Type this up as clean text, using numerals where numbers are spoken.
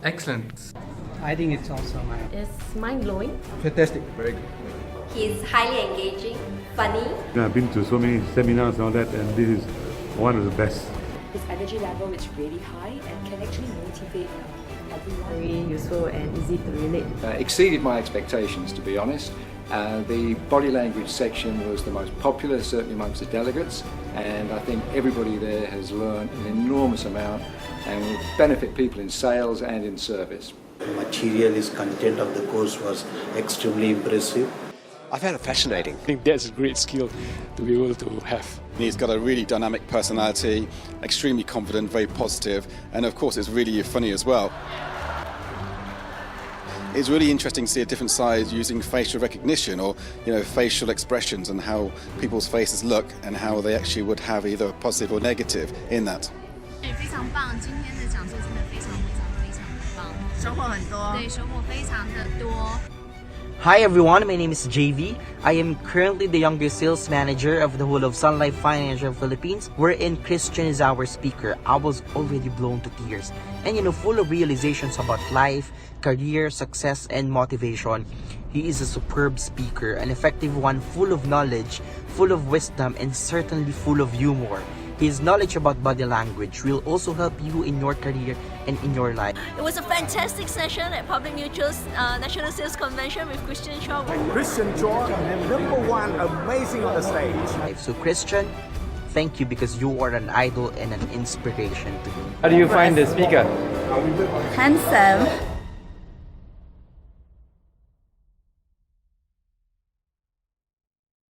Excellent. I think it's also It's mind-blowing. Fantastic. Very good. He's highly engaging, funny. I've been to so many seminars and all that, and this is one of the best. His energy level is really high and can actually motivate everyone. Very useful and easy to relate. Exceeded my expectations, to be honest. The body language section was the most popular, certainly amongst the delegates, and I think everybody there has learned an enormous amount and will benefit people in sales and in service. The materialist content of the course was extremely impressive. I found it fascinating. I think that's a great skill to be able to have. He's got a really dynamic personality, extremely confident, very positive, and of course it's really funny as well. It's really interesting to see a different side using facial recognition or facial expressions and how people's faces look and how they actually would have either positive or negative in that. 非常棒，今天的讲座真的非常棒，收获很多，对，收获非常的多。 Hi everyone, my name is JV. I am currently the youngest sales manager of the whole of Sun Life Financial Philippines, wherein Christian is our speaker. I was already blown to tears and full of realizations about life, career, success, and motivation. He is a superb speaker, an effective one, full of knowledge, full of wisdom, and certainly full of humor. His knowledge about body language will also help you in your career and in your life. It was a fantastic session at Public Mutual's National Sales Convention with Christian Chua. Chua, #1, amazing on the stage. So Christian, thank you because you are an idol and an inspiration to me. How do you find the speaker? Handsome.